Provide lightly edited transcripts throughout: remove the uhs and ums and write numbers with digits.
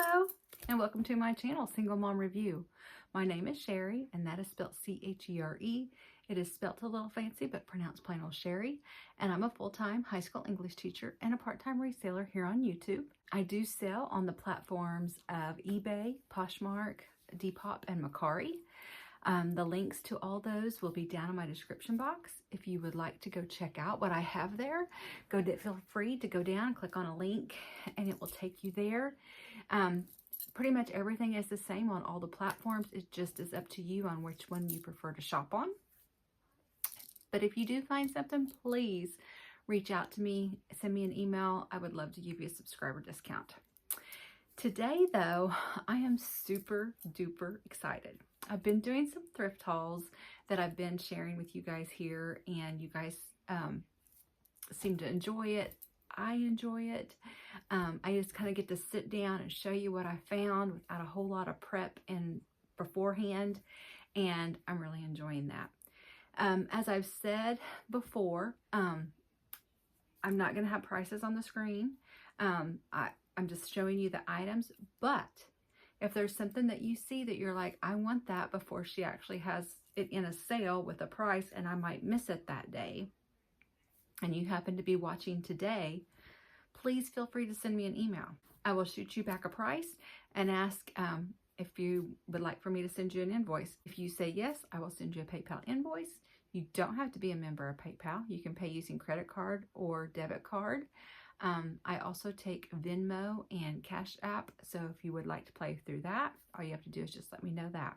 Hello and welcome to my channel, Single Mom Review. My name is Sherry and that is spelled C-H-E-R-E. It is spelled a little fancy but pronounced plain old Sherry, and I'm a full-time high school English teacher and a part-time reseller here on YouTube. I do sell on the platforms of eBay, Poshmark, Depop, and Mercari. The links to all those will be down in my description box. If you would like to go check out what I have there, feel free to go down, click on a link, and it will take you there. Pretty much everything is the same on all the platforms. It just is up to you on which one you prefer to shop on. But if you do find something, please reach out to me, send me an email. I would love to give you a subscriber discount. Today, though, I am super duper excited. I've been doing some thrift hauls that I've been sharing with you guys here, and you guys seem to enjoy it. I enjoy it. I just kind of get to sit down and show you what I found without a whole lot of prep and beforehand, and I'm really enjoying that. As I've said before, I'm not going to have prices on the screen. I'm just showing you the items, but if there's something that you see that you're like, I want that before she actually has it in a sale with a price and I might miss it that day, and you happen to be watching today, please feel free to send me an email. I will shoot you back a price and ask if you would like for me to send you an invoice. If you say yes, I will send you a PayPal invoice. You don't have to be a member of PayPal. You can pay using credit card or debit card. I also take Venmo and Cash App, so if you would like to play through that, all you have to do is just let me know that.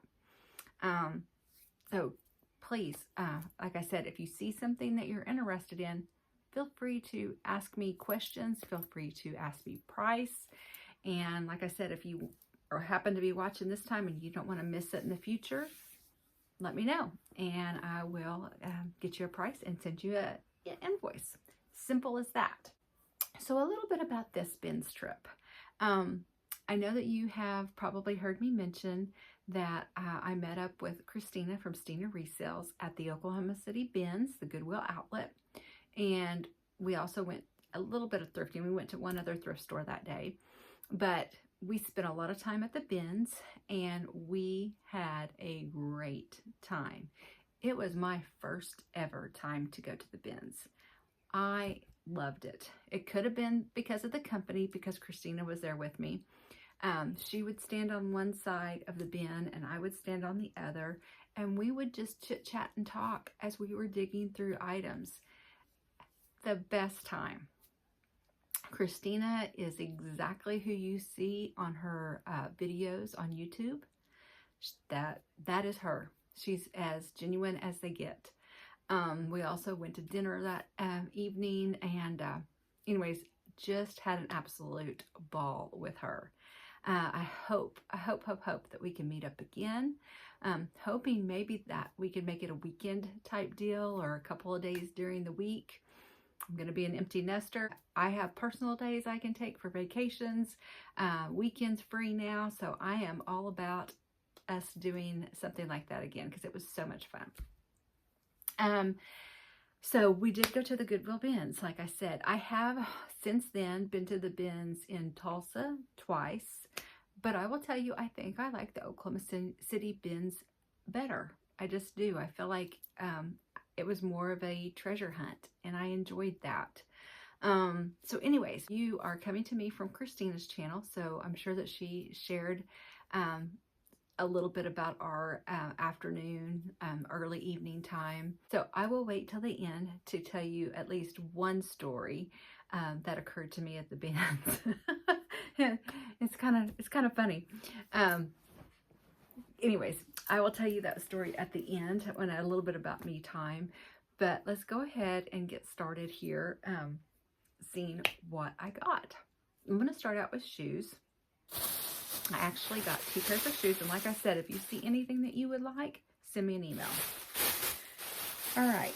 So please, like I said, if you see something that you're interested in, feel free to ask me questions, feel free to ask me price, and like I said, if you happen to be watching this time and you don't want to miss it in the future, let me know, and I will get you a price and send you an invoice. Simple as that. So a little bit about this bins trip. I know that you have probably heard me mention that I met up with Christina from Stina Resales at the Oklahoma City Bins, the Goodwill outlet, and we also went a little bit of thrifting. We went to one other thrift store that day, but we spent a lot of time at the bins and we had a great time. It was my first ever time to go to the bins. I loved it. It could have been because of the company, because Christina was there with me. She would stand on one side of the bin and I would stand on the other, and we would just chit chat and talk as we were digging through items. The best time. Christina is exactly who you see on her videos on YouTube. That is her. She's as genuine as they get. We also went to dinner that evening, and anyways, just had an absolute ball with her. I hope that we can meet up again. Hoping maybe that we could make it a weekend type deal or a couple of days during the week. I'm going to be an empty nester. I have personal days I can take for vacations, weekends free now, so I am all about us doing something like that again because it was so much fun. So we did go to the Goodwill bins. Like I said, I have since then been to the bins in Tulsa twice, but I will tell you, I think I like the Oklahoma City bins better. I just do. I feel like, it was more of a treasure hunt and I enjoyed that. So anyways, you are coming to me from Christina's channel. So I'm sure that she shared, a little bit about our afternoon, early evening time. So I will wait till the end to tell you at least one story that occurred to me at the bins. It's kind of funny. Anyways, I will tell you that story at the end when a little bit about me time. But let's go ahead and get started here, seeing what I got. I'm going to start out with shoes. I actually got 2 pairs of shoes, and like I said, if you see anything that you would like, send me an email. All right.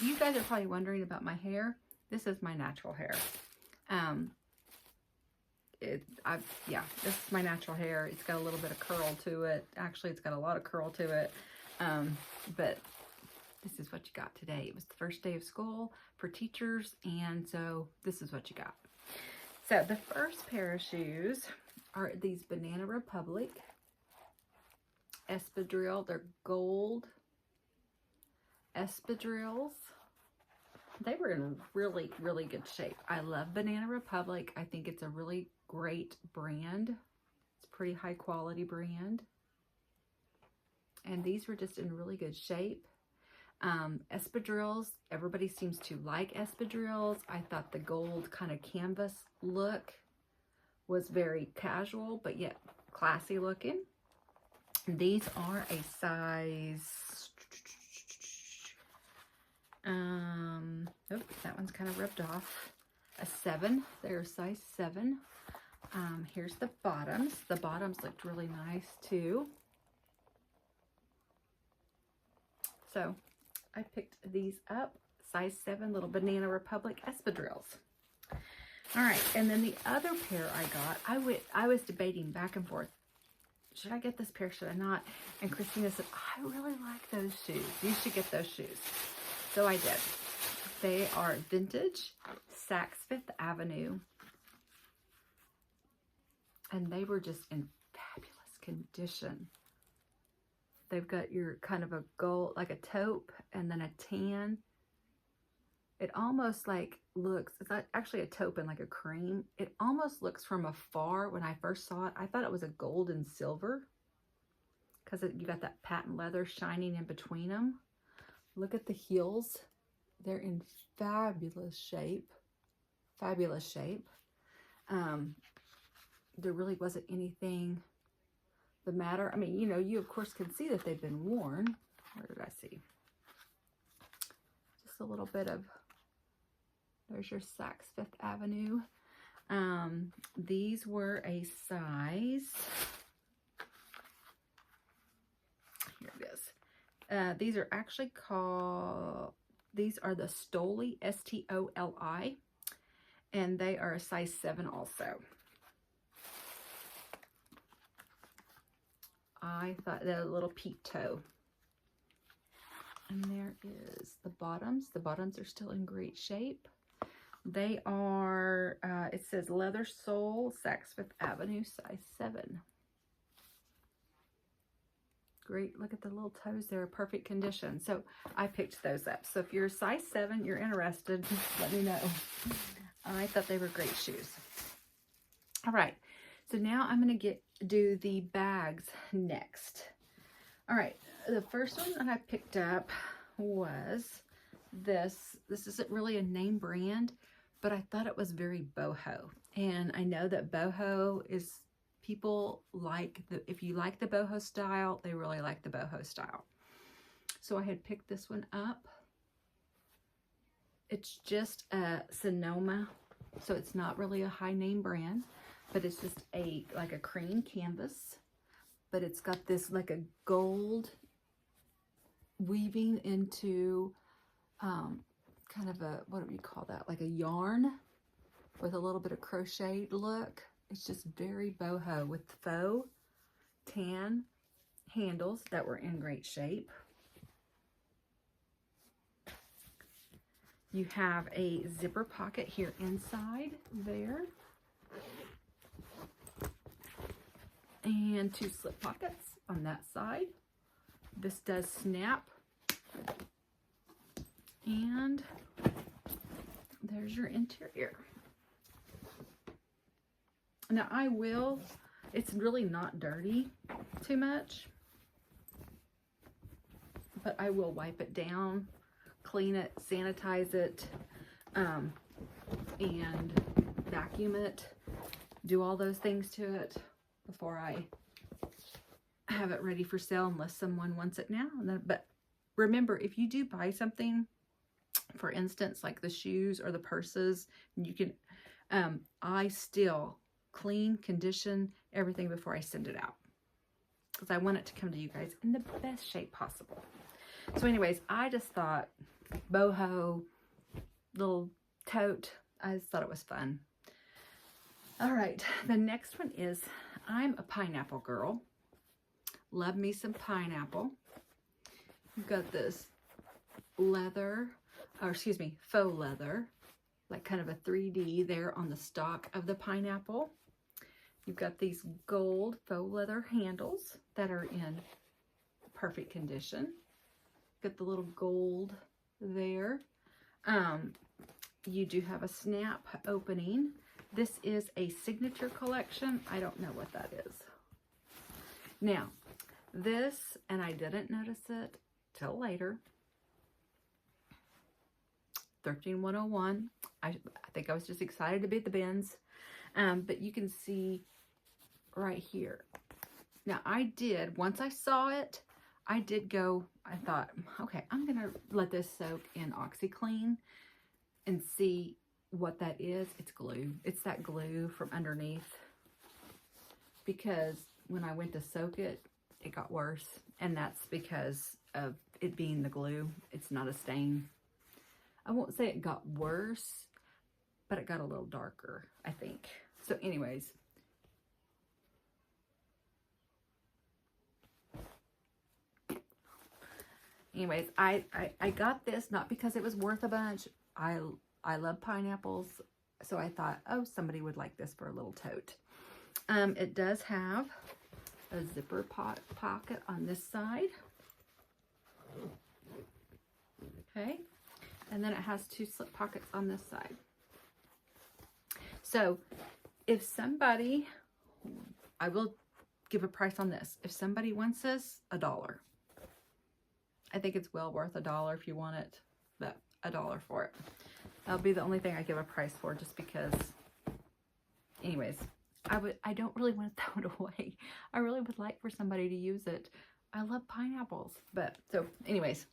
You guys are probably wondering about my hair. This is my natural hair. This is my natural hair. It's got a little bit of curl to it. Actually, it's got a lot of curl to it. But this is what you got today. It was the first day of school for teachers, and so this is what you got. So the first pair of shoes are these Banana Republic espadrille. They're gold espadrilles. They were in really, really good shape. I love Banana Republic. I think it's a really great brand. It's a pretty high quality brand. And these were just in really good shape. Espadrilles, everybody seems to like espadrilles. I thought the gold kind of canvas look was very casual, but yet classy looking. These are a size, oh, that one's kind of ripped off. A 7, they're a size 7. Here's the bottoms. The bottoms looked really nice too. So I picked these up, size 7, little Banana Republic espadrilles. All right, and then the other pair I got, I was debating back and forth. Should I get this pair? Should I not? And Christina said, I really like those shoes. You should get those shoes. So I did. They are vintage Saks Fifth Avenue. And they were just in fabulous condition. They've got your kind of a gold, like a taupe, and then a tan. It almost like looks, it's not actually a taupe and like a cream. It almost looks from afar, when I first saw it, I thought it was a gold and silver. Because you got that patent leather shining in between them. Look at the heels. They're in fabulous shape. Fabulous shape. There really wasn't anything the matter. I mean, you know, you of course can see that they've been worn. Where did I see? Just a little bit of, there's your Saks Fifth Avenue. These were a size, here it is. These are actually called, these are the Stoli, S-T-O-L-I, and they are a size 7 also. I thought they're a little peep toe. And there is the bottoms. The bottoms are still in great shape. They are, it says leather sole, Saks Fifth Avenue, size 7. Great, look at the little toes. They're in perfect condition. So I picked those up. So if you're a size 7, you're interested, let me know. I thought they were great shoes. All right, so now I'm going to do the bags next. All right, the first one that I picked up was this. This isn't really a name brand, but I thought it was very boho. And I know that boho is, people like, if you like the boho style, they really like the boho style. So I had picked this one up. It's just a Sonoma, so it's not really a high name brand, but it's just like a cream canvas, but it's got this like a gold weaving into kind of a, what do we call that? Like a yarn with a little bit of crochet look. It's just very boho with faux tan handles that were in great shape. You have a zipper pocket here inside there. And 2 slip pockets on that side. This does snap. And there's your interior. Now it's really not dirty too much, but I will wipe it down, clean it, sanitize it, and vacuum it, do all those things to it before I have it ready for sale, unless someone wants it now. But remember, if you do buy something, for instance, like the shoes or the purses, you can, I still clean, condition everything before I send it out, because I want it to come to you guys in the best shape possible. So anyways, I just thought boho, little tote, I just thought it was fun. All right, the next one is, I'm a pineapple girl. Love me some pineapple. You've got this leather, or excuse me, faux leather like kind of a 3D there on the stalk of the pineapple. You've got these gold faux leather handles that are in perfect condition. Got the little gold there. You do have a snap opening. This is a signature collection. I don't know what that is. Now, this, and I didn't notice it till later, Thrifting 101. I think I was just excited to be at the bins. But you can see right here. Now, once I saw it, I did go, I thought, okay, I'm going to let this soak in OxyClean and see what that is. It's glue. It's that glue from underneath. Because when I went to soak it, it got worse. And that's because of it being the glue. It's not a stain. I won't say it got worse, but it got a little darker, I think. So anyways. I got this not because it was worth a bunch. I love pineapples, so I thought, oh, somebody would like this for a little tote. It does have a zipper pocket on this side. Okay. And then it has 2 slip pockets on this side. So if somebody, I will give a price on this. If somebody wants this, $1. I think it's well worth $1 if you want it, but $1 for it. That'll be the only thing I give a price for, just because. Anyways, I don't really want to throw it away. I really would like for somebody to use it. I love pineapples, but so anyways,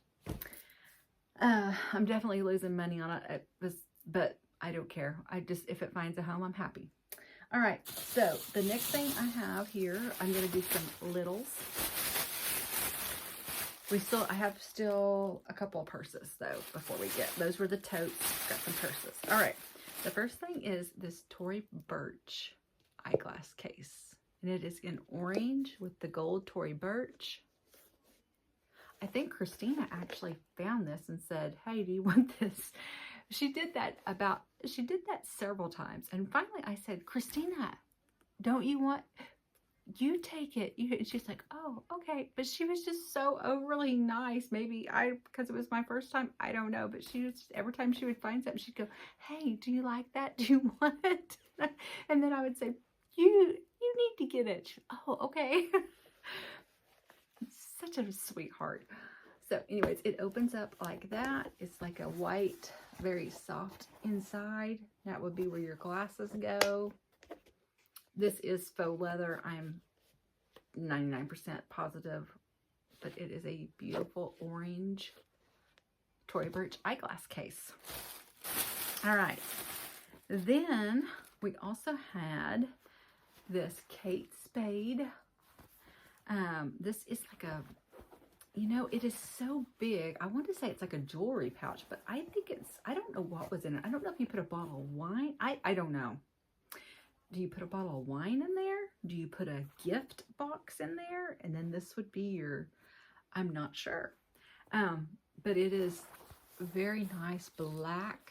I'm definitely losing money on it, but I don't care. If it finds a home, I'm happy. All right, so the next thing I have here, I'm going to do some littles. I have still a couple of purses though before we get, those were the totes, got some purses. All right, the first thing is this Tory Burch eyeglass case, and it is in orange with the gold Tory Burch. I think Christina actually found this and said, hey, do you want this? She did that several times. And finally I said, Christina, don't you want, you take it. And she's like, oh, okay. But she was just so overly nice. Maybe because it was my first time, I don't know. But she was, every time she would find something, she'd go, hey, do you like that? Do you want it? And then I would say, you need to get it. She, oh, okay. Such a sweetheart. So anyways, it opens up like that. It's like a white, very soft inside. That would be where your glasses go. This is faux leather. I'm 99% positive, but it is a beautiful orange Tory Burch eyeglass case. All right. Then we also had this Kate Spade. This is like a, it is so big. I want to say it's like a jewelry pouch, but I think I don't know what was in it. I don't know if you put a bottle of wine. I don't know. Do you put a bottle of wine in there? Do you put a gift box in there? And then this would be your, I'm not sure. But it is very nice black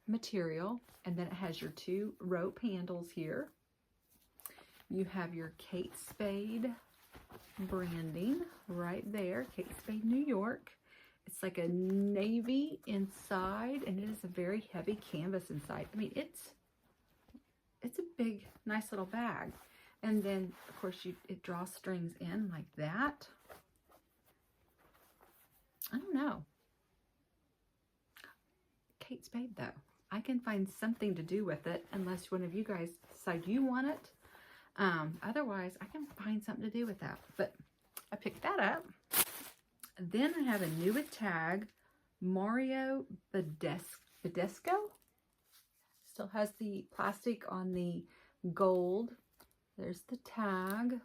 material. And then it has your 2 rope handles here. You have your Kate Spade branding right there. Kate Spade, New York. It's like a navy inside, and it is a very heavy canvas inside. I mean, it's a big, nice little bag. And then, of course, it draws strings in like that. I don't know. Kate Spade, though. I can find something to do with it, unless one of you guys decide you want it. Otherwise, I can find something to do with that. But I picked that up. Then I have a new tag, Mario Badescu. Still has the plastic on the gold. There's the tag.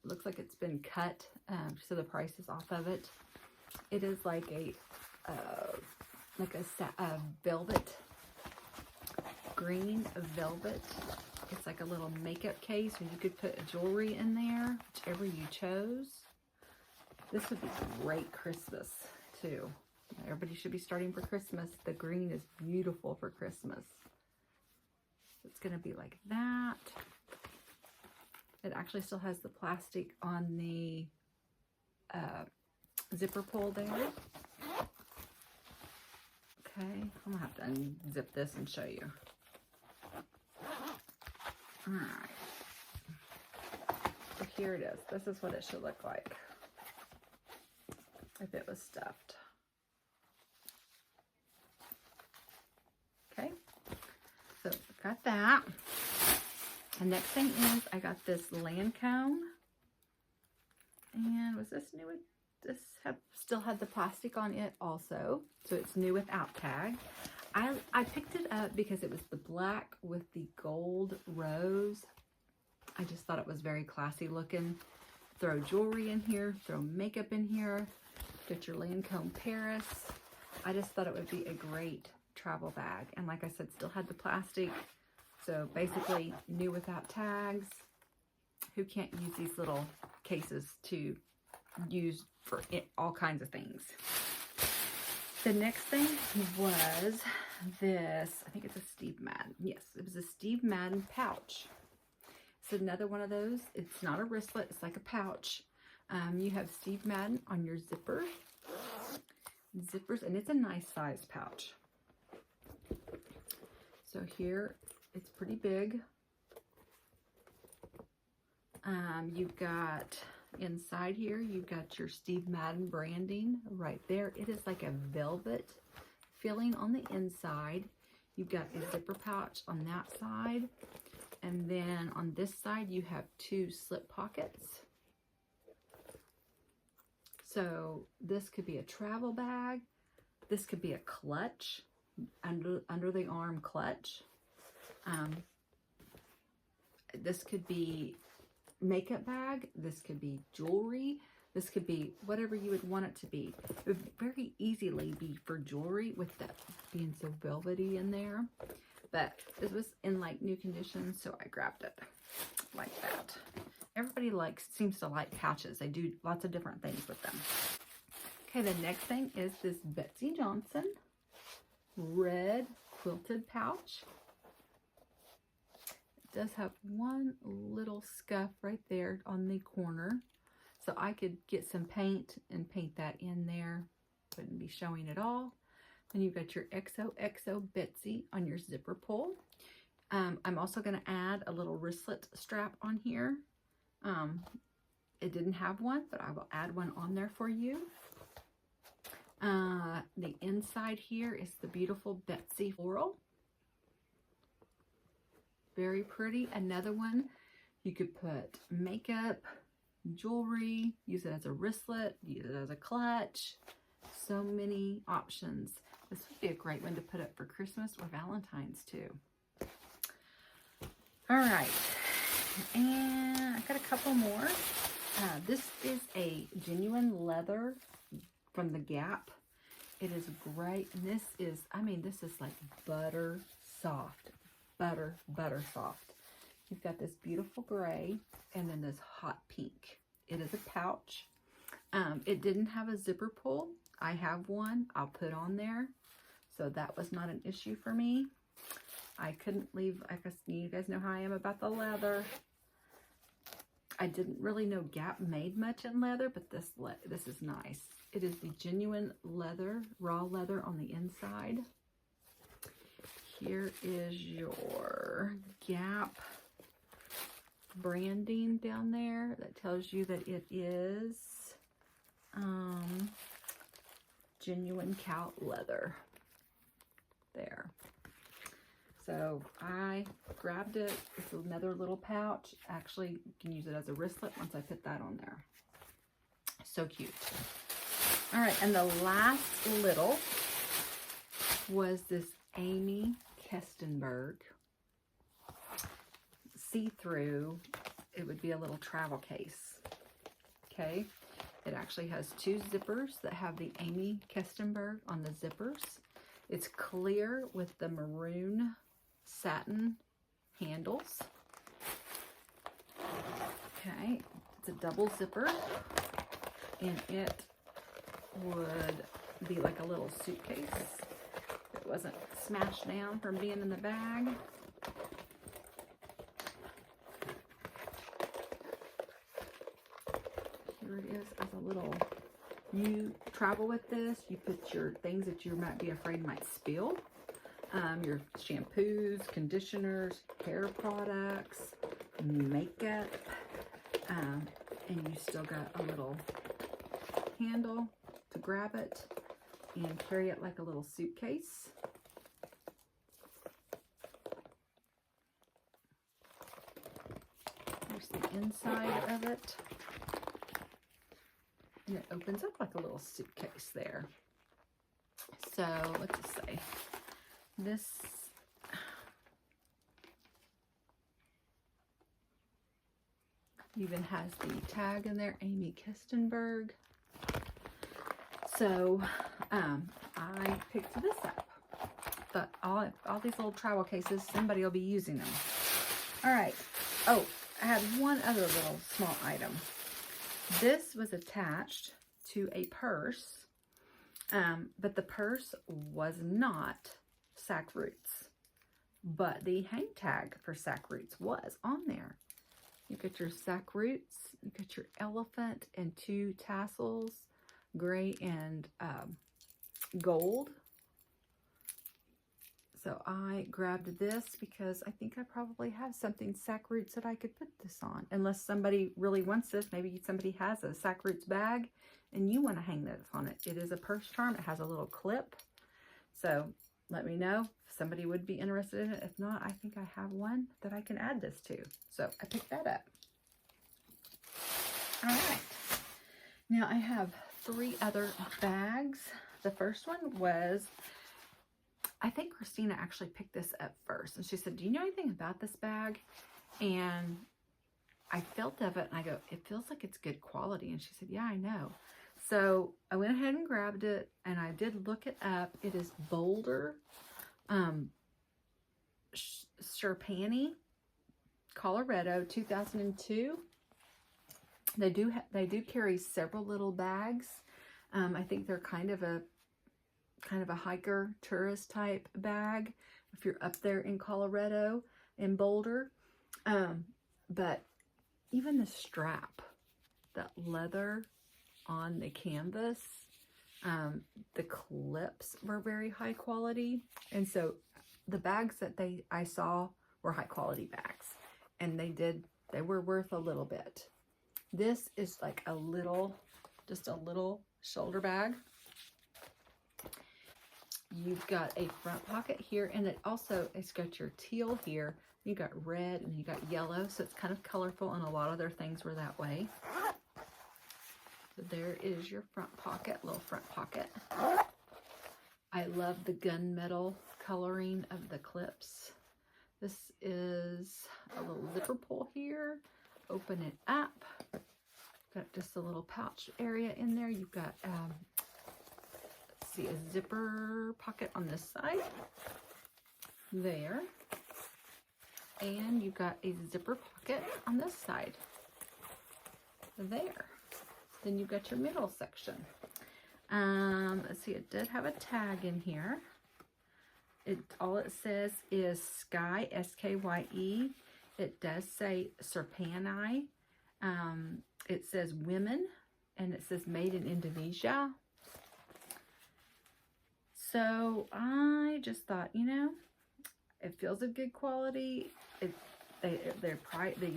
Looks like it's been cut, so the price is off of it. It is like a velvet, green velvet. It's like a little makeup case, or you could put jewelry in there, whichever you chose. This would be great Christmas too. Everybody should be starting for Christmas. The green is beautiful for Christmas. It's going to be like that. It actually still has the plastic on the zipper pull there. Okay, I'm going to have to unzip this and show you. Alright. So here it is. This is what it should look like if it was stuffed. Okay, so I've got that. The next thing is I got this Lancome. And was this new? This still had the plastic on it also. So it's new without tag. I picked it up because it was the black with the gold rose. I just thought it was very classy looking. Throw jewelry in here, throw makeup in here, get your Lancome Paris. I just thought it would be a great travel bag. And like I said, still had the plastic. So basically new without tags. Who can't use these little cases to use for all kinds of things? The next thing was this, I think it's a Steve Madden. Yes, it was a Steve Madden pouch. It's another one of those. It's not a wristlet, it's like a pouch. You have Steve Madden on your zippers, and it's a nice size pouch. So here, it's pretty big. You've got inside here, you've got your Steve Madden branding right there. It is like a velvet feeling on the inside. You've got a zipper pouch on that side. And then on this side, you have two slip pockets. So this could be a travel bag. This could be a clutch, under the arm clutch. This could be makeup bag. This could be jewelry. This could be whatever you would want it to be. It would very easily be for jewelry with that being so velvety in there. But this was in like new condition, so I grabbed it like that. Everybody seems to like pouches. They do lots of different things with them. Okay, the next thing is this Betsey Johnson red quilted pouch. It does have one little scuff right there on the corner. So I could get some paint and paint that in there. Wouldn't be showing it all. Then you've got your XOXO Betsey on your zipper pull. I'm also going to add a little wristlet strap on here. It didn't have one, but I will add one on there for you. The inside here is the beautiful Betsey floral. Very pretty. Another one, you could put makeup, jewelry, use it as a wristlet, use it as a clutch. So many options. This would be a great one to put up for Christmas or Valentine's too. All right, and I got a couple more. This is a genuine leather from the Gap. It is great. And this is, I mean, this is like butter soft. Butter soft. You've got this beautiful gray and then this hot pink. It is a pouch. It didn't have a zipper pull. I have one. I'll put on there. So that was not an issue for me. I couldn't leave, I guess you guys know how I am about the leather. I didn't really know Gap made much in leather, but this is nice. It is the genuine leather, raw leather on the inside. Here is your Gap branding down there that tells you that it is genuine cow leather there. So I grabbed it. It's another little pouch. Actually, you can use it as a wristlet once I put that on there. So cute. All right, and the last little was this Amy Kestenberg see-through. It would be a little travel case. Okay, it actually has two zippers that have the Amy Kestenberg on the zippers. It's clear with the maroon satin handles. Okay, it's a double zipper, and it would be like a little suitcase. It wasn't smashed down from being in the bag. Here it is as a little, you travel with this, you put your things that you might be afraid might spill. Your shampoos, conditioners, hair products, makeup, and you still got a little handle to grab it and carry it like a little suitcase. Here's the inside of it. And it opens up like a little suitcase there. So, what's it say? This even has the tag in there, Amy Kistenberg. So, I picked this up. But all these little travel cases, somebody will be using them. All right. Oh, I had one other little small item. This was attached to a purse, but the purse was not sack roots, but the hang tag for sack roots was on there. You got your sack roots, you got your elephant and 2 tassels, gray and gold. So I grabbed this because I think I probably have something sack roots that I could put this on. Unless somebody really wants this. Maybe somebody has a sack roots bag and you want to hang this on it. It is a purse charm. It has a little clip. So let me know if somebody would be interested in it. If not, I think I have one that I can add this to. So I picked that up. All right. Now I have 3 other bags. The first one was, I think Christina actually picked this up first. And she said, do you know anything about this bag? And I felt of it and I go, it feels like it's good quality. And she said, yeah, I know. So I went ahead and grabbed it and I did look it up. It is Boulder Sherpani, Colorado, 2002. They do carry several little bags. I think they're kind of a hiker tourist type bag if you're up there in Colorado in Boulder. But even the strap, that leather on the canvas, the clips were very high quality. And so the bags that I saw were high quality bags, and they were worth a little bit. This is like just a little shoulder bag. You've got a front pocket here, and it's got your teal here. You got red and you got yellow, so it's kind of colorful, and a lot of their things were that way. So there is your front pocket, little front pocket. I love the gunmetal coloring of the clips. This is a little zipper pull here. Open it up. Got just a little pouch area in there. You've got a zipper pocket on this side there, and you've got a zipper pocket on this side there. Then you've got your middle section. Let's see, it did have a tag in here. All it says is Skye, S-K-Y-E. It does say Sherpani. It says women, and it says made in Indonesia. So I just thought, it feels of good quality. They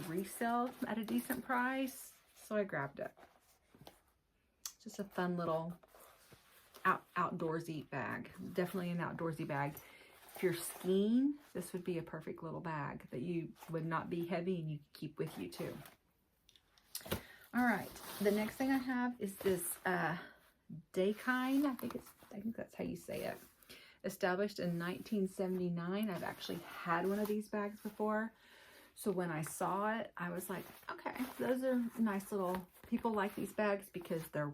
resell at a decent price, so I grabbed it. Just a fun little outdoorsy bag. Definitely an outdoorsy bag. If you're skiing, this would be a perfect little bag that you would not be heavy and you keep with you too. All right, the next thing I have is this Dakine. I think that's how you say it. Established in 1979. I've actually had one of these bags before. So when I saw it, I was like, okay, those are nice little, people like these bags because they're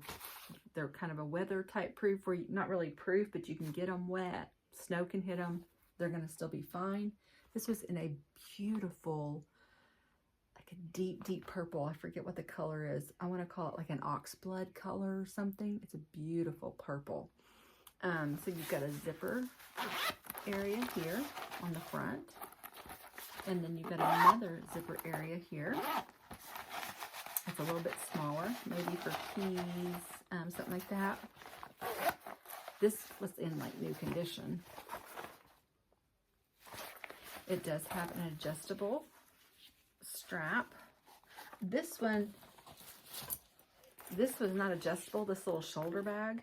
kind of a weather type proof, where not really proof, but you can get them wet. Snow can hit them. They're going to still be fine. This was in a beautiful, like a deep, deep purple. I forget what the color is. I want to call it like an oxblood color or something. It's a beautiful purple. So you've got a zipper area here on the front. And then you've got another zipper area here. It's a little bit smaller, maybe for keys, something like that. This was in like new condition. It does have an adjustable strap. This one, this was not adjustable, this little shoulder bag,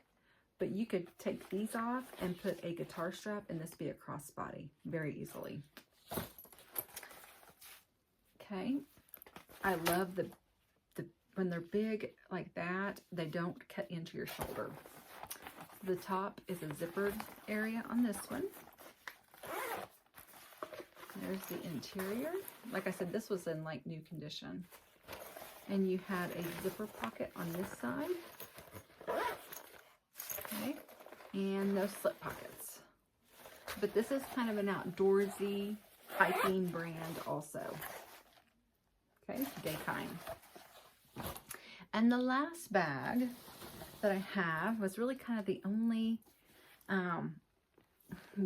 but you could take these off and put a guitar strap and this be a crossbody very easily. Okay, I love the when they're big like that, they don't cut into your shoulder. The top is a zippered area on this one. There's the interior. Like I said, this was in like new condition. And you had a zipper pocket on this side. Okay, and no slip pockets. But this is kind of an outdoorsy hiking brand also. Okay, day kind. And the last bag that I have was really kind of the only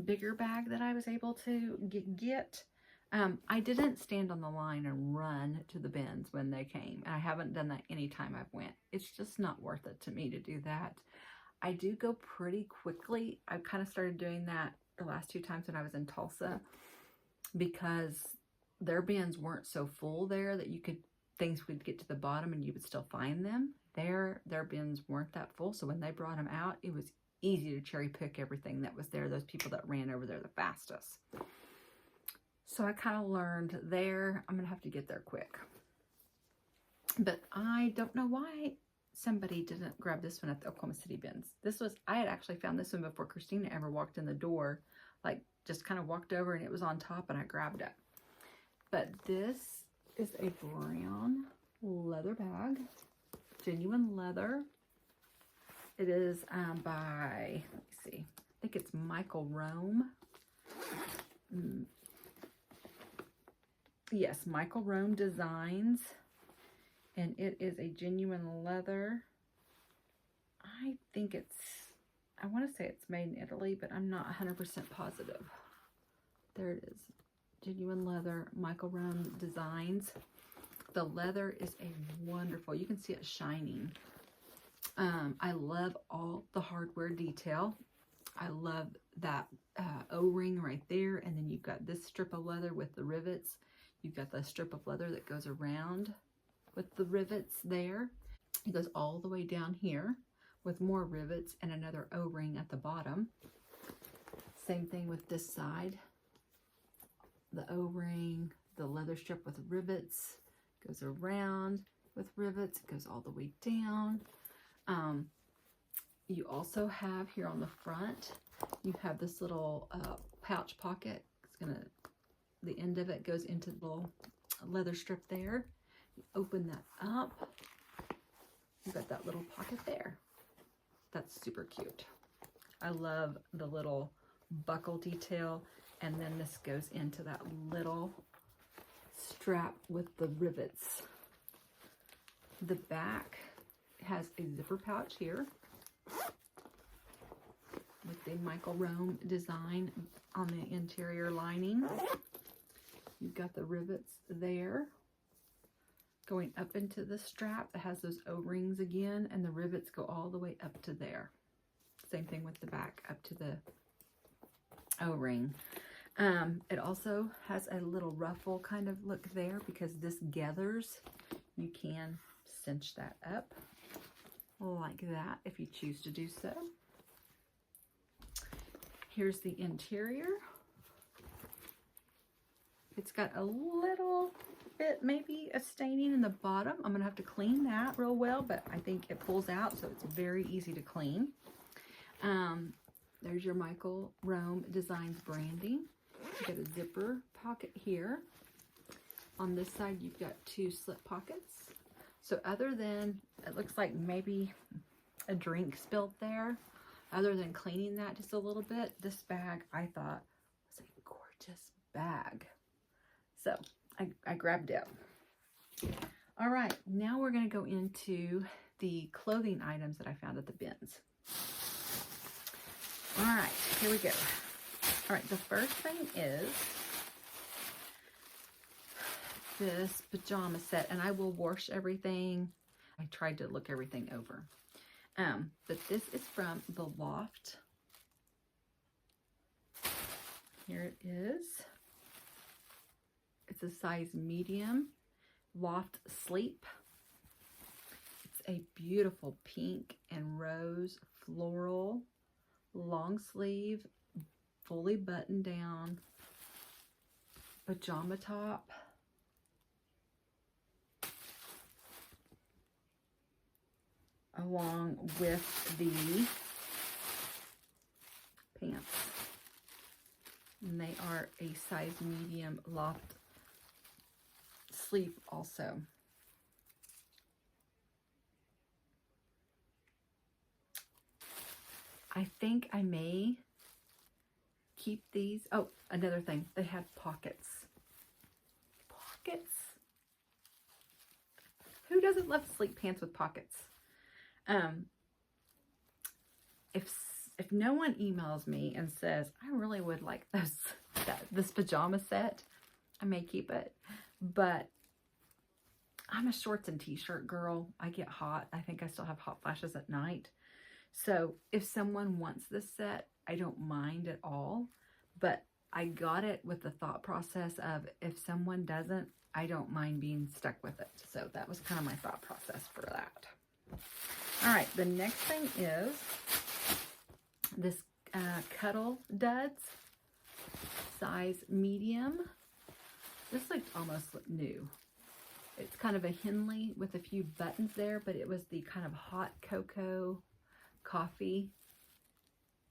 bigger bag that I was able to get. I didn't stand on the line and run to the bins when they came. And I haven't done that any time I've went. It's just not worth it to me to do that. I do go pretty quickly. I've kind of started doing that the last 2 times when I was in Tulsa because their bins weren't so full there that you could, things would get to the bottom and you would still find them. Their bins weren't that full. So when they brought them out, it was easy to cherry pick everything that was there. Those people that ran over there the fastest. So I kind of learned there, I'm going to have to get there quick. But I don't know why somebody didn't grab this one at the Oklahoma City bins. This was, I had actually found this one before Christina ever walked in the door. Like, just kind of walked over and it was on top and I grabbed it. But this is a brown leather bag. Genuine leather. It is by, let me see, I think it's Michael Rome. Yes, Michael Rome Designs. And it is a genuine leather. I think it's, I want to say it's made in Italy, but I'm not 100% positive. There it is. Genuine leather, Michael Rome Designs. The leather is a wonderful, you can see it shining. I love all the hardware detail. I love that O-ring right there. And then you've got this strip of leather with the rivets. You've got the strip of leather that goes around with the rivets there. It goes all the way down here with more rivets and another O-ring at the bottom. Same thing with this side. The O-ring, the leather strip with rivets, goes around with rivets, it goes all the way down. You also have here on the front, you have this little pouch pocket. It's gonna, the end of it goes into the little leather strip there. You open that up, you've got that little pocket there. That's super cute. I love the little buckle detail. And then this goes into that little strap with the rivets. The back has a zipper pouch here with the Michael Rome design on the interior lining. You've got the rivets there going up into the strap. It has those O-rings again, and the rivets go all the way up to there. Same thing with the back up to the O-ring. It also has a little ruffle kind of look there because this gathers. You can cinch that up like that if you choose to do so. Here's the interior. It's got a little bit maybe of staining in the bottom. I'm gonna have to clean that real well, but I think it pulls out, so it's very easy to clean. There's your Michael Rome Designs branding. You've got a zipper pocket here. On this side, you've got 2 slip pockets. So other than, it looks like maybe a drink spilled there, other than cleaning that just a little bit, this bag I thought was a gorgeous bag. So I grabbed it. All right, now we're gonna go into the clothing items that I found at the bins. All right, here we go. All right, the first thing is this pajama set, and I will wash everything. I tried to look everything over. But this is from The Loft. Here it is. It's a size medium, Loft Sleep. It's a beautiful pink and rose floral, long sleeve, fully buttoned down pajama top. Along with the pants. And they are a size medium Loft Sleep also. I think I may keep these. Oh, another thing, they have pockets. Pockets? Who doesn't love sleep pants with pockets? If no one emails me and says, I really would like this pajama set, I may keep it. But I'm a shorts and t-shirt girl. I get hot. I think I still have hot flashes at night. So if someone wants this set, I don't mind at all. But I got it with the thought process of if someone doesn't, I don't mind being stuck with it. So that was kind of my thought process for that. All right, the next thing is this Cuddle Duds, size medium. This looked almost new. It's kind of a Henley with a few buttons there, but it was the kind of hot cocoa coffee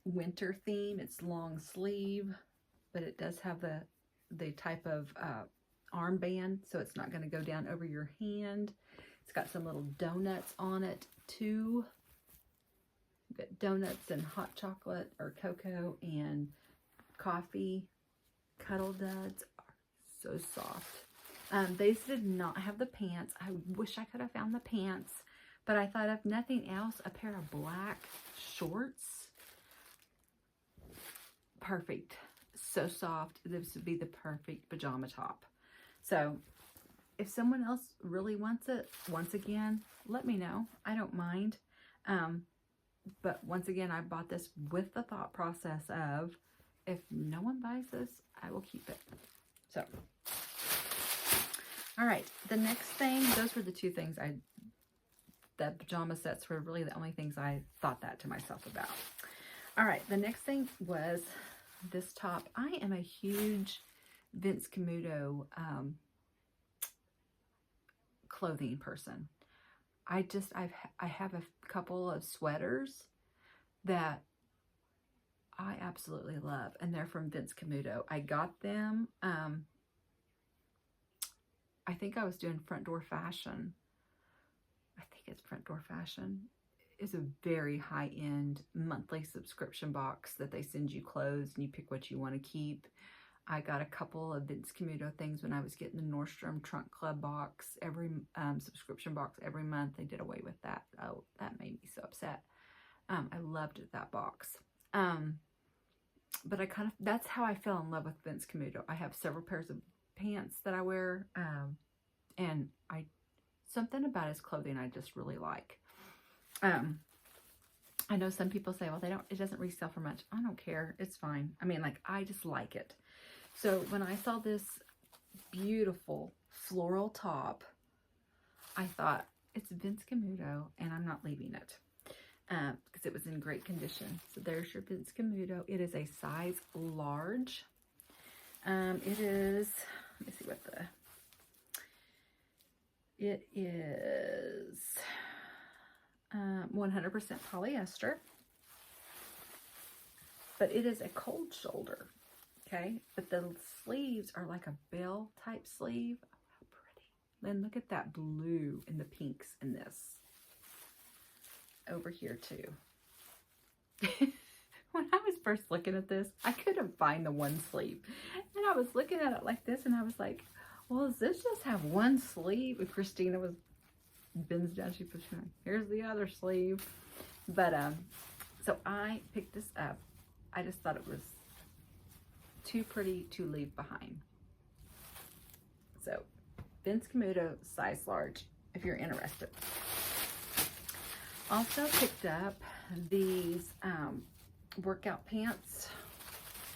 winter theme. It's long sleeve, but it does have the type of armband, so it's not going to go down over your hand. It's got some little donuts on it too. You've got donuts and hot chocolate or cocoa and coffee. Cuddle Duds are so soft. They did not have the pants. I wish I could have found the pants, but I thought if nothing else, a pair of black shorts. Perfect. So soft. This would be the perfect pajama top. So if someone else really wants it, once again, let me know. I don't mind. But once again, I bought this with the thought process of if no one buys this, I will keep it. So, all right, the next thing, those were the two things the pajama sets were really the only things I thought that to myself about. All right, the next thing was this top. I am a huge Vince Camuto clothing person. I have a couple of sweaters that I absolutely love, and they're from Vince Camuto. I got them, I think I was doing Front Door Fashion. I think it's Front Door Fashion. It's a very high-end monthly subscription box that they send you clothes and you pick what you want to keep. I got a couple of Vince Camuto things when I was getting the Nordstrom Trunk Club box, every subscription box every month. They did away with that. Oh, that made me so upset. I loved that box. But that's how I fell in love with Vince Camuto. I have several pairs of pants that I wear, and something about his clothing I just really like. I know some people say, well, it doesn't resell for much. I don't care. It's fine. I mean, like, I just like it. So when I saw this beautiful floral top, I thought, it's Vince Camuto, and I'm not leaving it because it was in great condition. So there's your Vince Camuto. It is a size large. It is, let me see what it is 100% polyester, but it is a cold shoulder. Okay, but the sleeves are like a bell type sleeve. Oh, how pretty. Then look at that blue and the pinks in this. Over here too. When I was first looking at this, I couldn't find the one sleeve. And I was looking at it like this and I was like, well, does this just have one sleeve? And Christina bends down, she puts on, here's the other sleeve. But, so I picked this up I just thought it was too pretty to leave behind. So, Vince Camuto, size large, if you're interested. Also picked up these workout pants,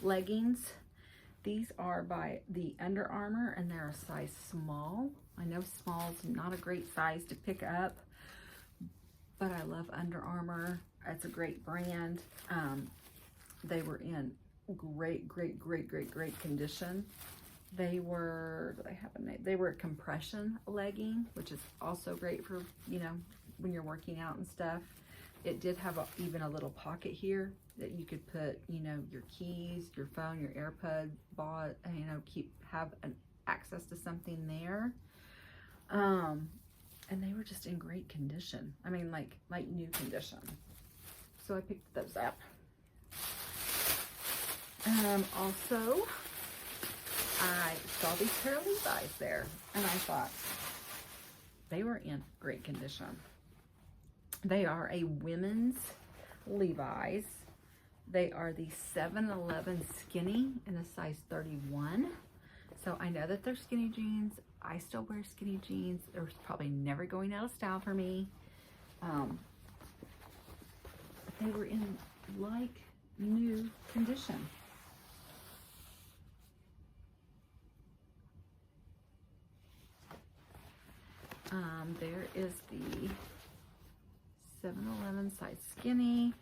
leggings. These are by the Under Armour, and they're a size small. I know small's not a great size to pick up, but I love Under Armour. It's a great brand. They were in great condition. They were, do they have a name? They were a compression legging, which is also great for, you know, when you're working out and stuff. It did have even a little pocket here that you could put, you know, your keys, your phone, your AirPod, you know, have an access to something there. And they were just in great condition. I mean, like new condition. So I picked those up. Also, I saw these pair of Levi's there, and I thought they were in great condition. They are a women's Levi's. They are the 711 skinny in a size 31. So I know that they're skinny jeans. I still wear skinny jeans. They're probably never going out of style for me. But they were in like new condition. There is the 711 size skinny.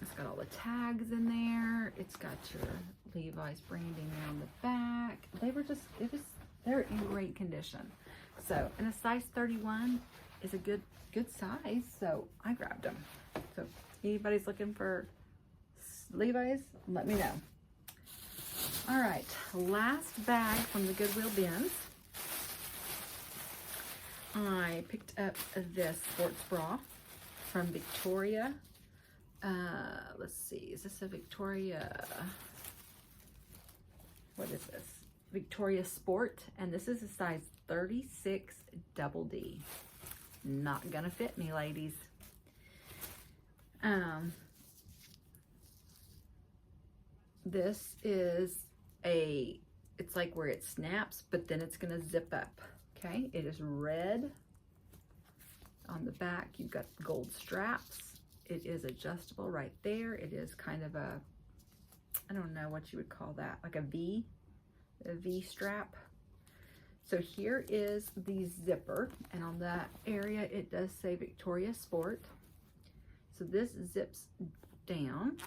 It's got all the tags in there. It's got your Levi's branding on the back. They were just, they're in great condition. So, and a size 31 is a good size, so I grabbed them. So, if anybody's looking for Levi's, let me know. All right, last bag from the Goodwill bins. I picked up this sports bra from Victoria. Let's see, is this a Victoria? What is this? Victoria Sport, and this is a size 36 double D. Not gonna fit me, ladies. This is it's like where it snaps, but then it's gonna zip up. Okay, it is red. On the back, you've got gold straps. It is adjustable right there. It is kind of a, I don't know what you would call that, like a V strap. So here is the zipper, and on that area, it does say Victoria Sport. So this zips down,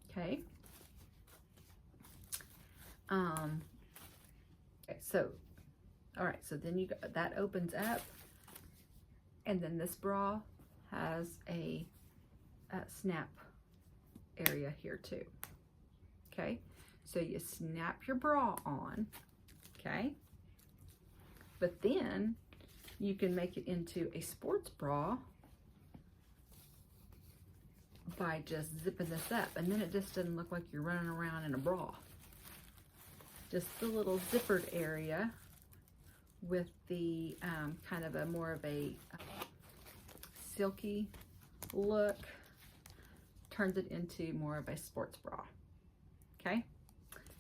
okay. Okay, so, all right, so then that opens up, and then this bra has a snap area here too. Okay, so you snap your bra on, okay, but then you can make it into a sports bra by just zipping this up, and then it just doesn't look like you're running around in a bra. Just the little zippered area with the kind of a more of a silky look turns it into more of a sports bra. Okay,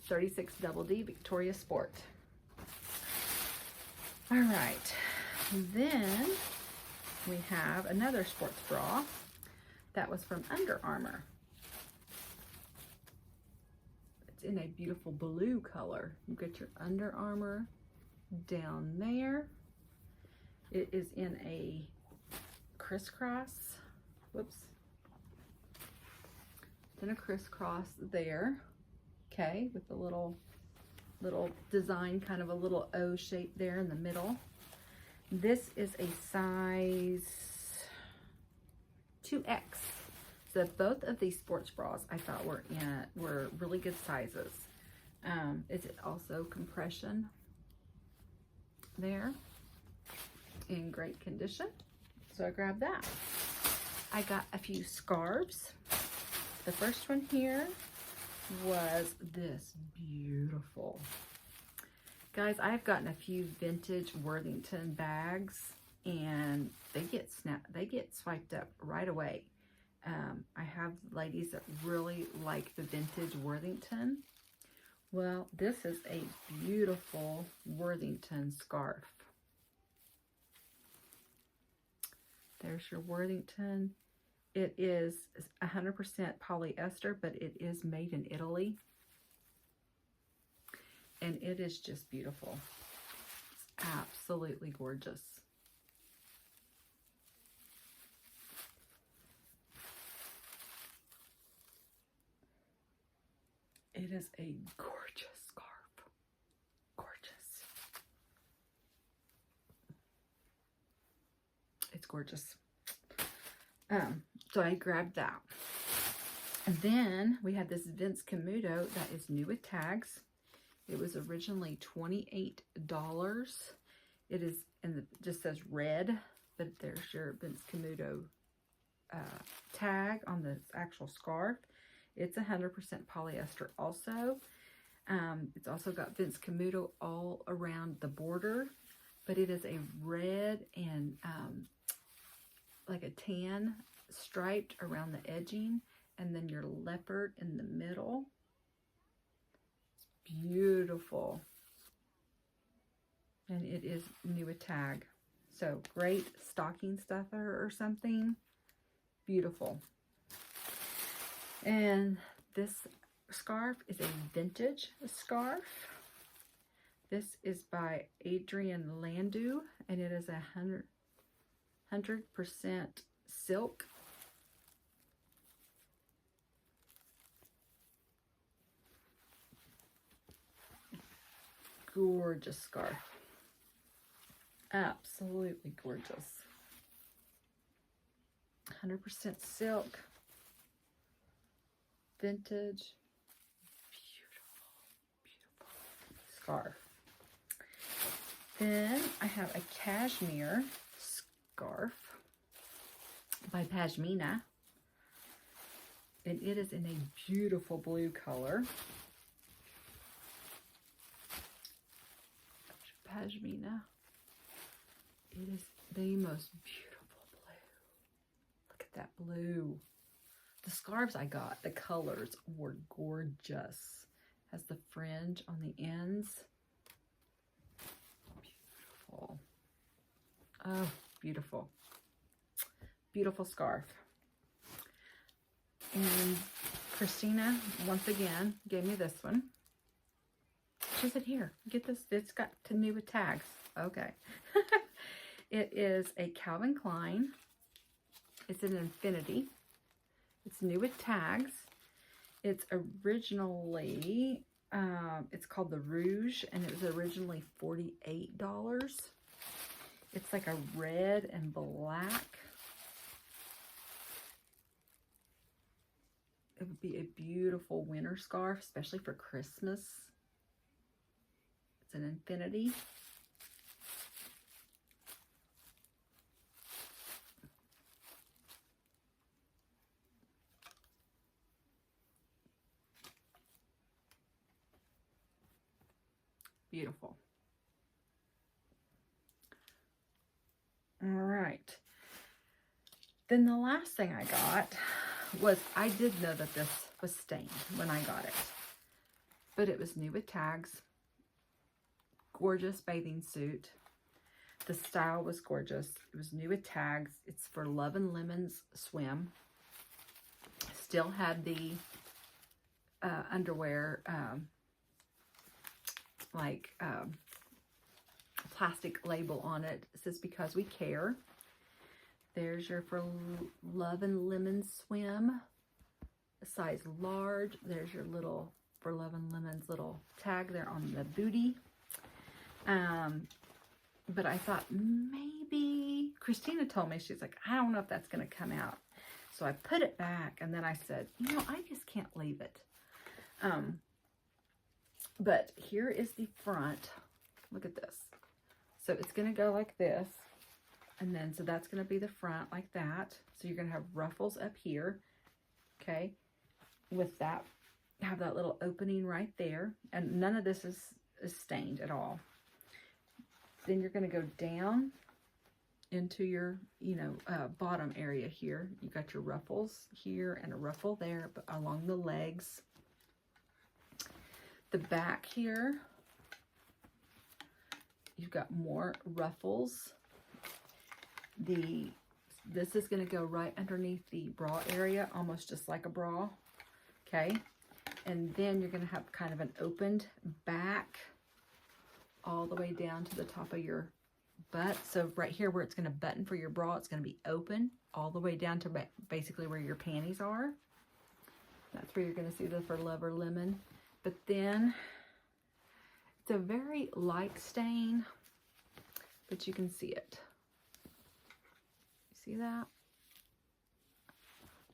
36 double D Victoria Sport. All right, then we have another sports bra that was from Under Armour. It's in a beautiful blue color. You get your Under Armour down there. It is in a crisscross. Whoops. It's in a crisscross there. Okay, with the little design, kind of a little O shape there in the middle. This is a size 2X. So both of these sports bras I thought were really good sizes. Is it also compression there in great condition? So I grabbed that. I got a few scarves. The first one here was this beautiful. Guys, I've gotten a few vintage Worthington bags, and they get swiped up right away. I have ladies that really like the vintage Worthington. Well, this is a beautiful Worthington scarf. There's your Worthington. It is 100% polyester, but it is made in Italy. And it is just beautiful. It's absolutely gorgeous. It is a gorgeous scarf. Gorgeous. It's gorgeous. So I grabbed that. And then we had this Vince Camuto that is new with tags. It was originally $28. It is, and it just says red, but there's your Vince Camuto tag on the actual scarf. It's 100% polyester also. It's also got Vince Camuto all around the border, but it is a red and like a tan striped around the edging, and then your leopard in the middle. It's beautiful. And it is new with tag. So great stocking stuffer or something. Beautiful. And this scarf is a vintage scarf. This is by Adrian Landu, and it is 100% silk. Gorgeous scarf. Absolutely gorgeous. 100% silk. Vintage. Beautiful, beautiful scarf. Then I have a cashmere scarf by Pashmina. And it is in a beautiful blue color. Pashmina. It is the most beautiful blue. Look at that blue. The scarves I got, the colors were gorgeous. Has the fringe on the ends. Beautiful. Oh, beautiful. Beautiful scarf. And Christina, once again, gave me this one. She said, here, get this. It's got to new with tags. Okay. It is a Calvin Klein. It's an infinity. It's new with tags. It's originally, it's called the Rouge, and it was originally $48. It's like a red and black. It would be a beautiful winter scarf, especially for Christmas. It's an infinity. Beautiful. All right. Then the last thing I got was, I did know that this was stained when I got it, but it was new with tags. Gorgeous bathing suit. The style was gorgeous. It was new with tags. It's for Love and Lemons swim. Still had the underwear, plastic label on it. It says, because we care. There's your for Love and Lemons swim, size large. There's your little for Love and Lemons little tag there on the booty. But I thought maybe, Christina told me, she's like, I don't know if that's going to come out. So I put it back, and then I said, you know, I just can't leave it. But here is the front. Look at this. So it's going to go like this. And then, so that's going to be the front like that. So you're going to have ruffles up here. Okay. With that, have that little opening right there. And none of this is stained at all. Then you're going to go down into your, bottom area here. You got your ruffles here and a ruffle there, but along the legs. The back here, you've got more ruffles. This is going to go right underneath the bra area, almost just like a bra. Okay. And then you're going to have kind of an opened back all the way down to the top of your butt. So right here where it's going to button for your bra, it's going to be open all the way down to basically where your panties are. That's where you're going to see the For Lover Lemon. But then it's a very light stain, but you can see it. You see that?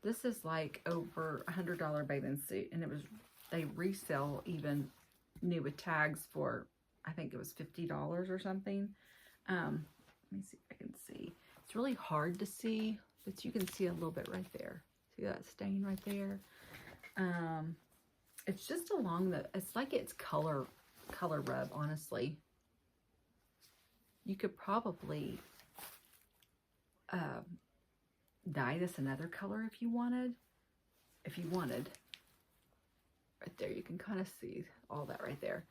This is like over $100 bathing suit, and they resell even new with tags for, I think it was $50 or something. Let me see if I can see. It's really hard to see, but you can see a little bit right there. See that stain right there? It's just along it's like it's color rub, honestly. You could probably dye this another color if you wanted. Right there, you can kind of see all that right there.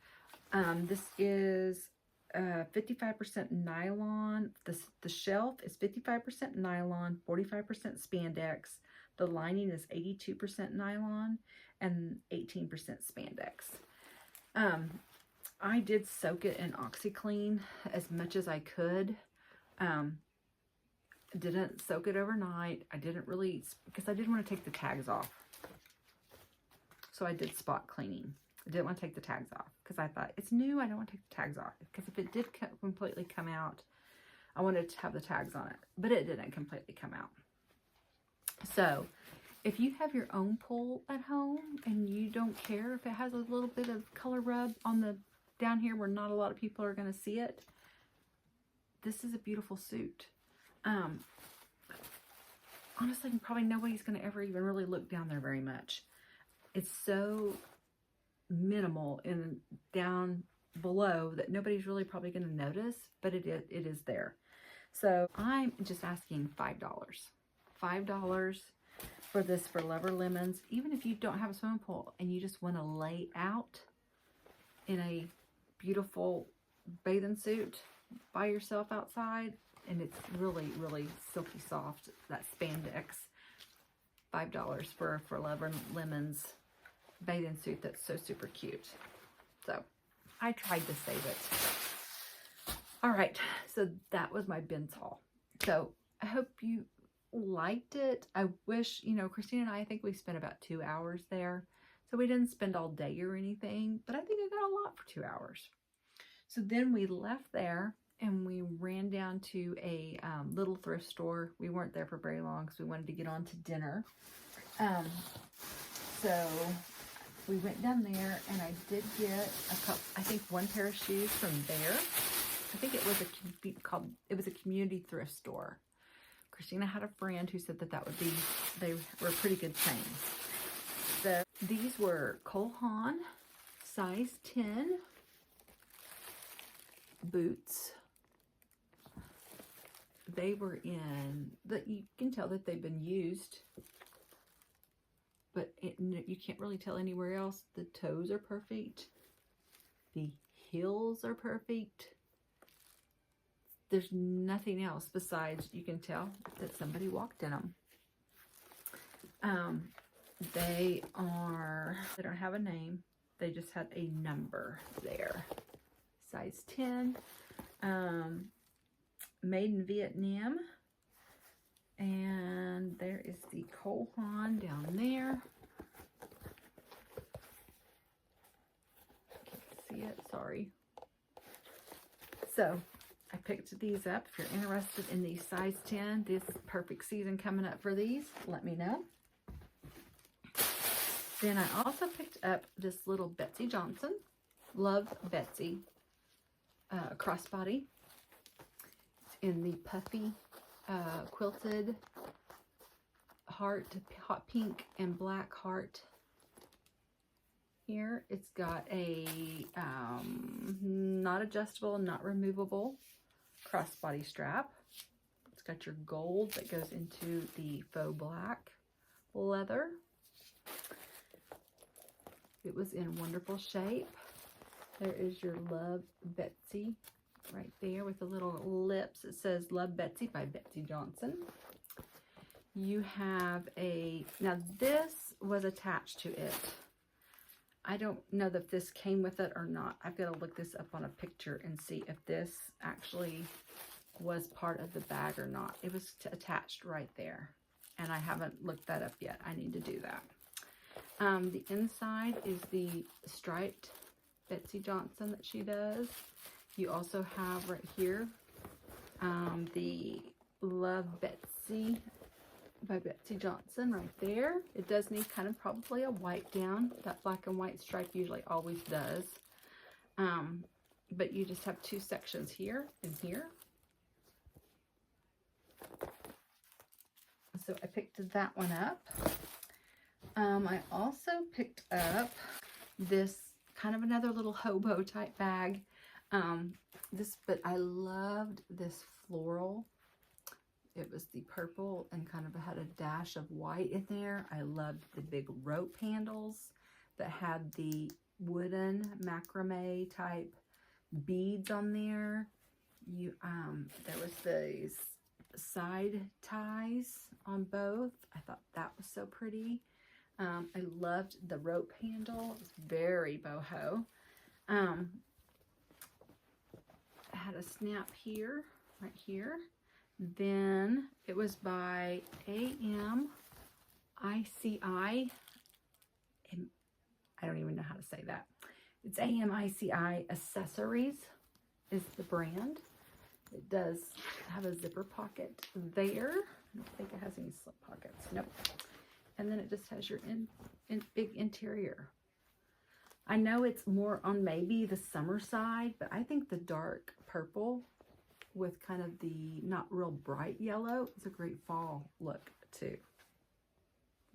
This is 55% nylon. The shelf is 55% nylon, 45% spandex. The lining is 82% nylon and 18% spandex. I did soak it in OxyClean as much as I could. Didn't soak it overnight. I didn't really, because I didn't want to take the tags off. So I did spot cleaning. I didn't want to take the tags off because I thought it's new. I don't want to take the tags off because if it did completely come out, I wanted to have the tags on it, but it didn't completely come out. So if you have your own pool at home and you don't care if it has a little bit of color rub on the down here where not a lot of people are going to see it, this is a beautiful suit. Honestly, probably nobody's going to ever even really look down there very much. It's so minimal and down below that nobody's really probably going to notice, but it is there. So I'm just asking $5. $5 for this For Lover Lemons. Even if you don't have a swimming pool and you just want to lay out in a beautiful bathing suit by yourself outside, and it's really, really silky soft, that spandex. $5 for Lover Lemons bathing suit that's so super cute. So I tried to save it. All right, so that was my bins haul. So I hope you liked it. I wish, Christina and I think we spent about 2 hours there. So we didn't spend all day or anything, but I think I got a lot for 2 hours. So then we left there and we ran down to a little thrift store. We weren't there for very long because we wanted to get on to dinner. So we went down there and I did get I think one pair of shoes from there. I think it was a community thrift store. Christina had a friend who said they were pretty good chains. So these were Cole Haan size 10 boots. They were you can tell that they've been used, but you can't really tell anywhere else. The toes are perfect. The heels are perfect. There's nothing else besides you can tell that somebody walked in them. They don't have a name. They just had a number there. Size 10. Made in Vietnam. And there is the Cole Haan down there. Can't see it, sorry. So I picked these up. If you're interested in these size 10, this perfect season coming up for these, let me know. Then I also picked up this little Betsey Johnson, Love Betsey crossbody. It's in the puffy quilted heart, hot pink and black heart. Here it's got a not adjustable, not removable crossbody strap. got your gold that goes into the faux black leather. It was in wonderful shape. There is your Love Betsey right there with the little lips. It says Love Betsey by Betsey Johnson. You have now this was attached to it. I don't know that this came with it or not. I've got to look this up on a picture and see if this actually was part of the bag or not. It was attached right there, and I haven't looked that up yet. I need to do that. The inside is the striped Betsey Johnson that she does. You also have right here the Love Betsey by Betsey Johnson right there. It does need kind of probably a wipe down. That black and white stripe usually always does. But you just have two sections here and here. So I picked that one up. I also picked up this kind of another little hobo type bag. But I loved this floral. It was the purple and kind of had a dash of white in there. I loved the big rope handles that had the wooden macrame type beads on there. There was these side ties on both. I thought that was so pretty. I loved the rope handle. It was very boho. It had a snap here, right here. Then it was by AMICI. I don't even know how to say that. It's AMICI Accessories is the brand. It does have a zipper pocket there. I don't think it has any slip pockets. Nope. And then it just has your big interior. I know it's more on maybe the summer side, but I think the dark purple with kind of the not real bright yellow is a great fall look too.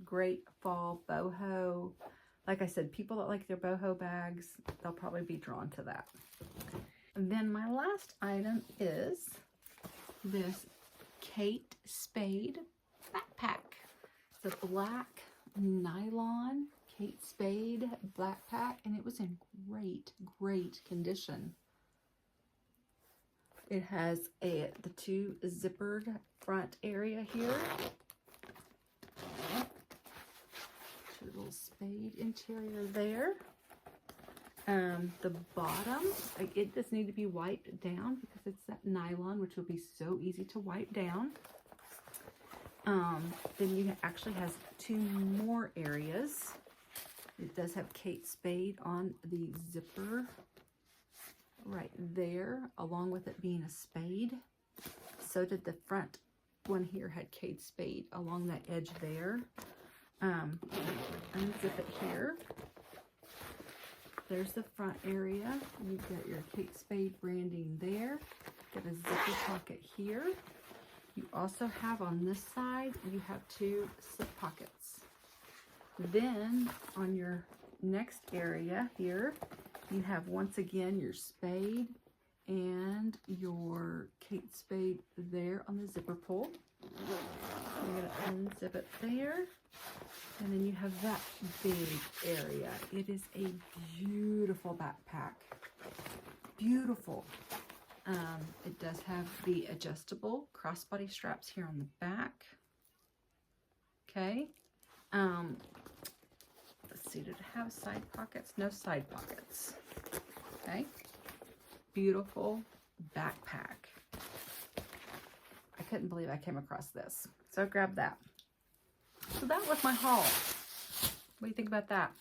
Great fall boho. Like I said, people that like their boho bags, they'll probably be drawn to that. And then my last item is this Kate Spade backpack. It's a black nylon Kate Spade backpack, and it was in great condition. It has the two zippered front area here. A little Spade interior there. The bottom, it does need to be wiped down because it's that nylon, which will be so easy to wipe down. Then you actually has two more areas. It does have Kate Spade on the zipper right there, along with it being a spade. So did the front one here, had Kate Spade along that edge there. Unzip it here. There's the front area. You've got your Kate Spade branding there. Got a zipper pocket here. You also have on this side, you have two slip pockets. Then on your next area here, you have once again your Spade and your Kate Spade there on the zipper pull. You're going to unzip it there. And then you have that big area. It is a beautiful backpack. Beautiful. It does have the adjustable crossbody straps here on the back. Okay. Let's see, did it have side pockets? No side pockets. Okay. Beautiful backpack. I couldn't believe I came across this. So I grabbed that. So that was my haul. What do you think about that?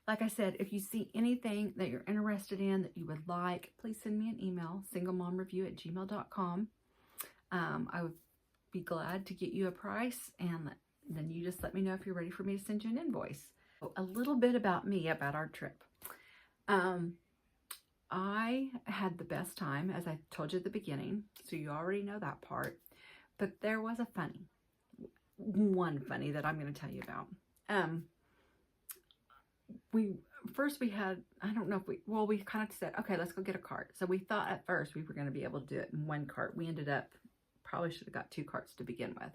Like I said, if you see anything that you're interested in that you would like, please send me an email, singlemomreview@gmail.com. I would be glad to get you a price, and then you just let me know if you're ready for me to send you an invoice. A little bit about me, about our trip. I had the best time, as I told you at the beginning, so you already know that part. But there was one funny that I'm going to tell you about. first we had, I don't know if we kind of said, okay, let's go get a cart. So we thought at first we were going to be able to do it in one cart. We ended up, probably should have got 2 carts to begin with.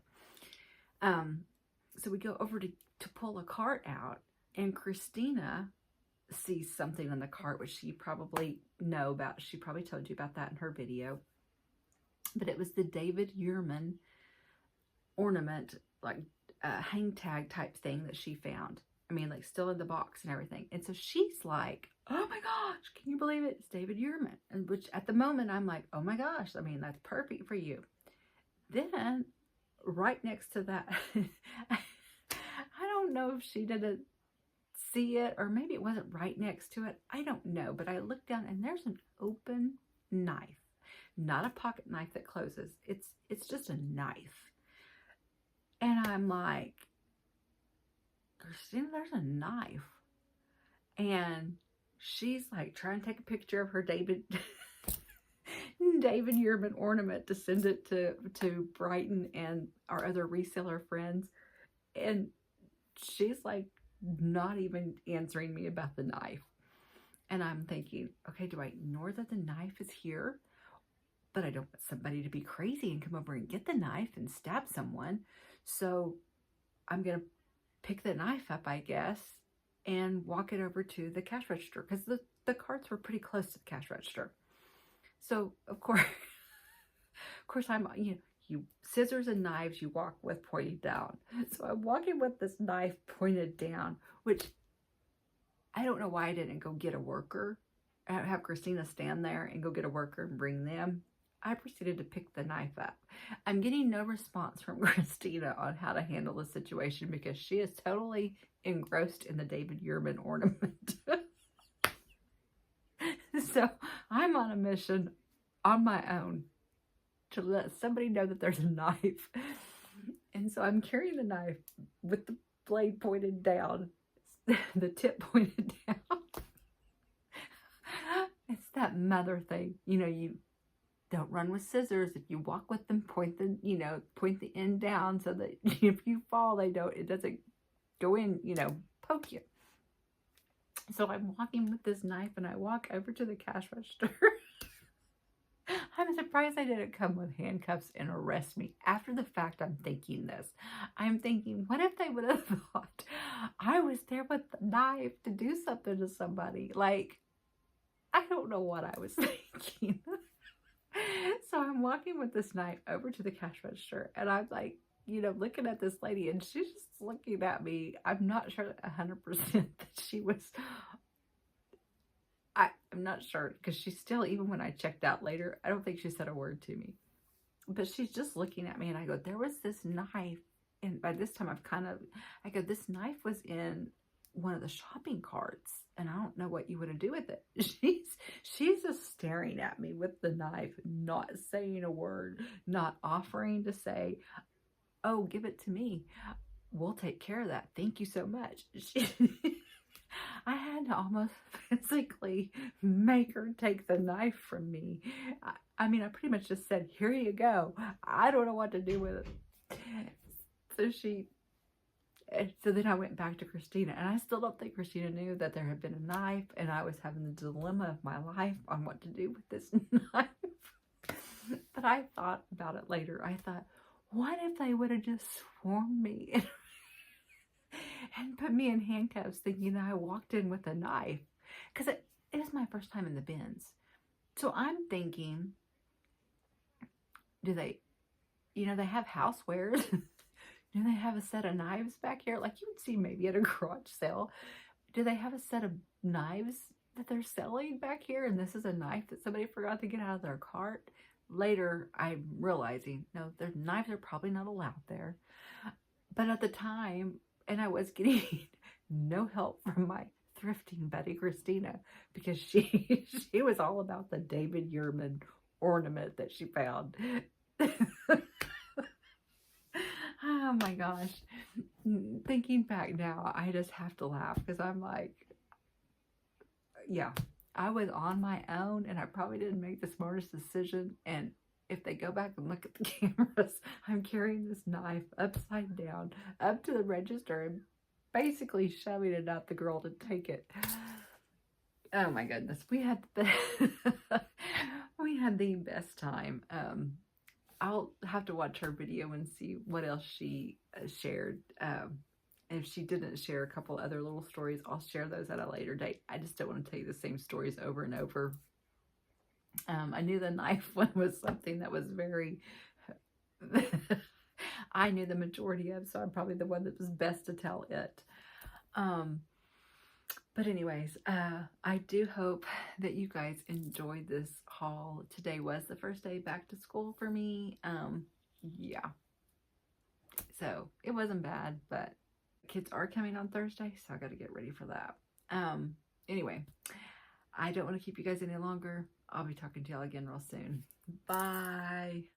So we go over to pull a cart out, and Christina sees something on the cart, which she probably know about. She probably told you about that in her video. But it was the David Yurman ornament, like hang tag type thing that she found. I mean, like still in the box and everything. And so she's like, oh my gosh, can you believe it? It's David Yurman. And which at the moment I'm like, oh my gosh, I mean, that's perfect for you. Then right next to that, I don't know if she didn't see it, or maybe it wasn't right next to it. I don't know, but I looked down and there's an open knife, not a pocket knife that closes. It's just a knife. And I'm like, Christina, there's a knife. And she's like trying to take a picture of her David Yurman ornament to send it to Brighton and our other reseller friends. And she's like not even answering me about the knife. And I'm thinking, okay, do I ignore that the knife is here? But I don't want somebody to be crazy and come over and get the knife and stab someone. So I'm going to pick the knife up, I guess, and walk it over to the cash register, because the carts were pretty close to the cash register. So of course I'm, you scissors and knives you walk with pointed down. So I'm walking with this knife pointed down, which I don't know why I didn't go get a worker, have Christina stand there and go get a worker and bring them. I proceeded to pick the knife up. I'm getting no response from Christina on how to handle the situation, because she is totally engrossed in the David Yurman ornament. So I'm on a mission on my own to let somebody know that there's a knife. And so I'm carrying the knife with the blade pointed down, the tip pointed down. It's that mother thing. You don't run with scissors. If you walk with them, point the end down so that if you fall, it doesn't go in, poke you. So I'm walking with this knife and I walk over to the cash register. I'm surprised I didn't come with handcuffs and arrest me. After the fact, I'm thinking this. I'm thinking, what if they would have thought I was there with the knife to do something to somebody? Like, I don't know what I was thinking. So I'm walking with this knife over to the cash register, and I'm like, looking at this lady, and she's just looking at me. I'm not sure 100% that she was, I'm not sure, because she still, even when I checked out later, I don't think she said a word to me. But she's just looking at me, and I go, there was this knife, and by this time I go, this knife was in one of the shopping carts, and I don't know what you want to do with it. She's just staring at me with the knife, not saying a word, not offering to say, oh, give it to me. We'll take care of that. Thank you so much. I had to almost physically make her take the knife from me. I mean, I pretty much just said, here you go. I don't know what to do with it. So then I went back to Christina, and I still don't think Christina knew that there had been a knife, and I was having the dilemma of my life on what to do with this knife. But I thought about it later. I thought, what if they would have just swarmed me and put me in handcuffs, thinking that I walked in with a knife? Because it is my first time in the bins. So I'm thinking, do they, they have housewares? Do they have a set of knives back here? Like you would see maybe at a garage sale. Do they have a set of knives that they're selling back here? And this is a knife that somebody forgot to get out of their cart. Later, I'm realizing, no, their knives are probably not allowed there. But at the time, and I was getting no help from my thrifting buddy, Christina, because she was all about the David Yurman ornament that she found. Oh my gosh. Thinking back now, I just have to laugh, because I'm like, yeah, I was on my own, and I probably didn't make the smartest decision. And if they go back and look at the cameras, I'm carrying this knife upside down up to the register and basically shoving it at the girl to take it. Oh my goodness, we had we had the best time. I'll have to watch her video and see what else she shared. If she didn't share a couple other little stories, I'll share those at a later date. I just don't want to tell you the same stories over and over. I knew the knife one was something that was very, I knew the majority of, so I'm probably the one that was best to tell it. But anyways, I do hope that you guys enjoyed this haul. Today was the first day back to school for me. Yeah. So it wasn't bad, but kids are coming on Thursday, so I got to get ready for that. Anyway, I don't want to keep you guys any longer. I'll be talking to y'all again real soon. Bye.